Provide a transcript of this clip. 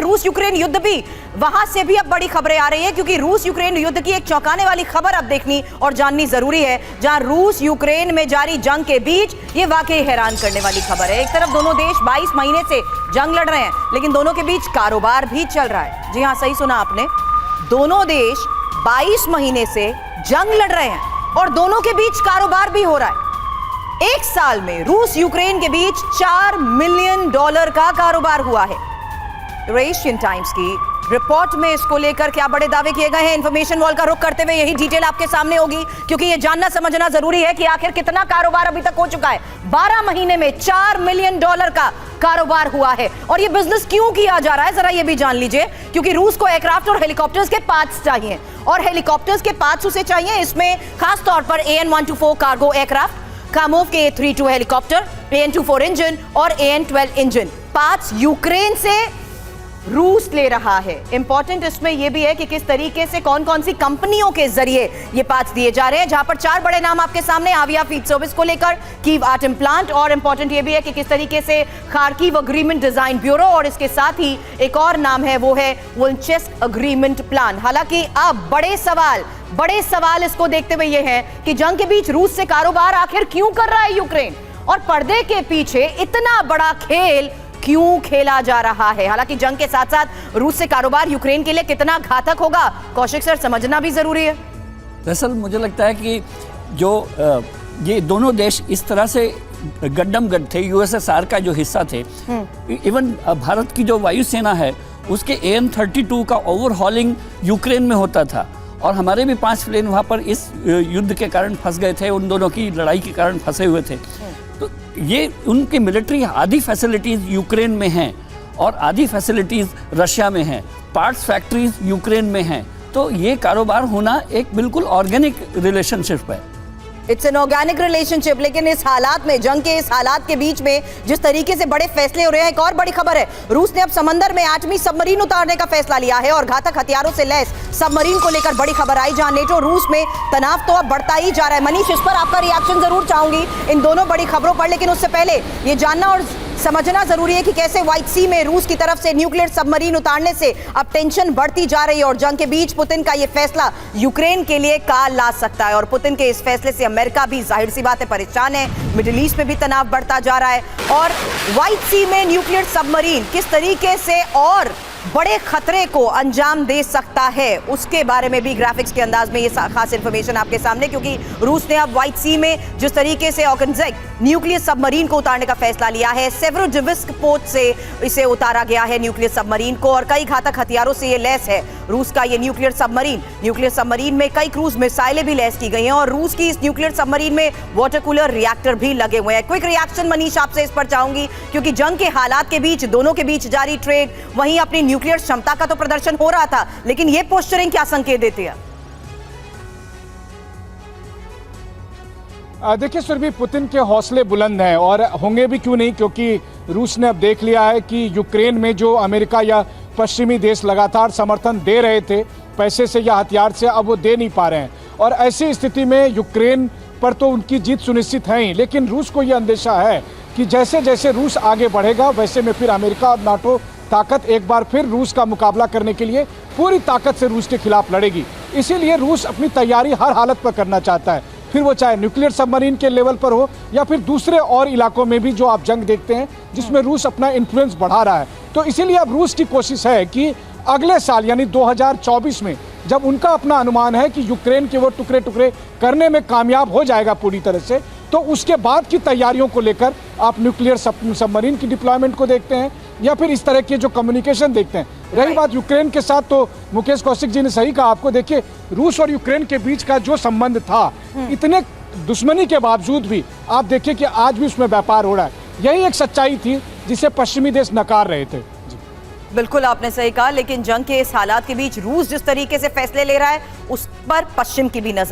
रूस यूक्रेन युद्ध भी, वहां से भी अब बड़ी खबरें आ रही है, क्योंकि रूस यूक्रेन युद्ध की एक चौंकाने वाली खबर अब देखनी और जाननी जरूरी है, जहां रूस यूक्रेन में जारी जंग के बीच ये वाकई हैरान करने वाली खबर है। एक तरफ दोनों देश 22 महीने से जंग लड़ रहे हैं, लेकिन दोनों के बीच कारोबार भी चल रहा है। जी हां, सही सुना आपने, दोनों देश 22 महीने से जंग लड़ रहे हैं और दोनों के बीच कारोबार भी हो रहा है। एक साल में रूस यूक्रेन के बीच $4 मिलियन का कारोबार हुआ है। एशियन टाइम्स की रिपोर्ट में इसको लेकर क्या बड़े दावे किए गए हैं, इंफॉर्मेशन वॉल का रुख करते हुए यही डिटेल आपके सामने होगी, क्योंकि यह जानना समझना जरूरी है कि आखिर कितना कारोबार अभी तक हो चुका है। 12 महीने में $4 मिलियन का कारोबार हुआ है। और यह बिजनेस क्यों किया जा रहा है, जरा यह भी जान लीजिए, क्योंकि रूस को एयरक्राफ्ट और हेलीकॉप्टर्स के पार्ट्स चाहिए, और हेलीकॉप्टर्स के पार्ट्स उसे चाहिए, इसमें खासतौर पर AN-124 कार्गो एयरक्राफ्ट, कामोव के A-32 हेलीकॉप्टर, AN-24 इंजन और AN-12 इंजन। पार्ट्स यूक्रेन से रूस ले रहा है। इंपॉर्टेंट इसमें यह भी है कि किस तरीके से कौन कौन सी कंपनियों के जरिए ये पार्ट्स दिए जा रहे हैं, जहां पर 4 बड़े नाम आपके सामने, आविया फीड सर्विस को लेकर, कीव आटम प्लांट, और इंपॉर्टेंट यह भी है कि किस तरीके से खार्किव अग्रीमेंट डिजाइन ब्यूरो, और इसके साथ ही एक और नाम है वो है वोल्चेस्क अग्रीमेंट प्लान। हालांकि अब बड़े सवाल इसको देखते हुए ये है कि जंग के बीच रूस से कारोबार आखिर क्यों कर रहा है यूक्रेन, और पर्दे के पीछे इतना बड़ा खेल क्यों खेला जा रहा है। हालांकि जंग के साथ साथ रूस से कारोबार यूक्रेन के लिए कितना घातक होगा, कौशिक सर, समझना भी जरूरी है। दरअसल मुझे लगता है कि जो ये दोनों देश इस तरह से गड्डम गड थे, USSR का जो हिस्सा थे, इवन भारत की जो वायुसेना है उसके AN-32 का ओवरहॉलिंग यूक्रेन में होता था, और हमारे भी 5 प्लेन वहाँ पर इस युद्ध के कारण फंस गए थे, उन दोनों की लड़ाई के कारण फंसे हुए थे। तो ये उनकी मिलिट्री आधी फैसिलिटीज़ यूक्रेन में हैं और आधी फैसिलिटीज़ रशिया में हैं, पार्ट्स फैक्ट्रीज यूक्रेन में हैं, तो ये कारोबार होना एक बिल्कुल ऑर्गेनिक रिलेशनशिप है। It's an organic relationship. लेकिन इस हालात में, जंग के इस हालात के बीच में जिस तरीके से बड़े फैसले हो रहे हैं, एक और बड़ी खबर है, रूस ने अब समंदर में 8वीं सबमरीन उतारने का फैसला लिया है, और घातक हथियारों से लैस सबमरीन को लेकर बड़ी खबर आई, जहां नेटो रूस में तनाव तो अब बढ़ता ही जा रहा है। मनीष, इस पर आपका रिएक्शन जरूर चाहूंगी, इन दोनों बड़ी खबरों पर, लेकिन उससे पहले ये जानना और समझना जरूरी है कि कैसे व्हाइट सी में रूस की तरफ से न्यूक्लियर सबमरीन उतारने से अब टेंशन बढ़ती जा रही है, और जंग के बीच पुतिन का यह फैसला यूक्रेन के लिए काल ला सकता है, और पुतिन के इस फैसले से अमेरिका भी जाहिर सी बात है परेशान है, मिडिल ईस्ट में भी तनाव बढ़ता जा रहा है, और व्हाइट सी में न्यूक्लियर सबमरीन किस तरीके से और बड़े खतरे को अंजाम दे सकता है, उसके बारे में भी ग्राफिक्स के अंदाज में ये खास इंफॉर्मेशन आपके सामने, क्योंकि रूस ने अब व्हाइट सी में जिस तरीके से ओकनजेक न्यूक्लियर सबमरीन को उतारने का फैसला लिया है, सेवरोडिविस्क पोर्ट से इसे उतारा गया है न्यूक्लियर सबमरीन को, और कई घातक हथियारों से ये लैस है रूस का ये न्यूक्लियर सबमरीन में कई क्रूज मिसाइलें भी लैस की गई हैं, और रूस की इस न्यूक्लियर सबमरीन में वाटर कूलर रिएक्टर भी लगे हुए हैं। क्विक रिएक्शन मनीष आपसे इस पर चाहूंगी, क्योंकि जंग के हालात के बीच, दोनों के बीच जारी ट्रेड, वहीं अपनी न्यूक्लियर क्षमता का तो प्रदर्शन हो रहा था, लेकिन यह पोस्चरिंग क्या संकेत देती है? देखिए सुरभि, पुतिन के हौसले बुलंद हैं, और होंगे भी क्यों नहीं, क्योंकि रूस ने अब देख लिया है कि यूक्रेन में जो अमेरिका या पश्चिमी देश लगातार समर्थन दे रहे थे पैसे से या हथियार से, अब वो दे नहीं पा रहे हैं, और ऐसी स्थिति में यूक्रेन पर तो उनकी जीत सुनिश्चित है ही, लेकिन रूस को यह अंदेशा है कि जैसे जैसे रूस आगे बढ़ेगा वैसे में फिर अमेरिका और नाटो ताकत एक बार फिर रूस का मुकाबला करने के लिए पूरी ताकत से रूस के खिलाफ लड़ेगी। इसीलिए रूस अपनी तैयारी हर हालत पर करना चाहता है, फिर वो चाहे न्यूक्लियर सबमरीन के लेवल पर हो या फिर दूसरे और इलाकों में भी जो आप जंग देखते हैं जिसमें रूस अपना इन्फ्लुएंस बढ़ा रहा है। तो इसीलिए अब रूस की कोशिश है कि अगले साल यानी 2024 में, जब उनका अपना अनुमान है कि यूक्रेन के वो टुकड़े टुकड़े करने में कामयाब हो जाएगा पूरी तरह से, तो उसके बाद की तैयारियों को लेकर आप न्यूक्लियर सबमरीन की डिप्लॉयमेंट को देखते हैं या फिर इस तरह के जो कम्युनिकेशन देखते हैं। रही बात यूक्रेन के साथ, तो मुकेश कौशिक जी ने सही कहा, आपको देखिए रूस और यूक्रेन के बीच का जो संबंध था, इतने दुश्मनी के बावजूद भी आप देखिए कि आज भी उसमें व्यापार हो रहा है। यही एक सच्चाई थी जिसे पश्चिमी देश नकार रहे थे। बिल्कुल आपने सही कहा, लेकिन जंग के इस हालात के बीच रूस जिस तरीके से फैसले ले रहा है उस पर पश्चिम की भी नजर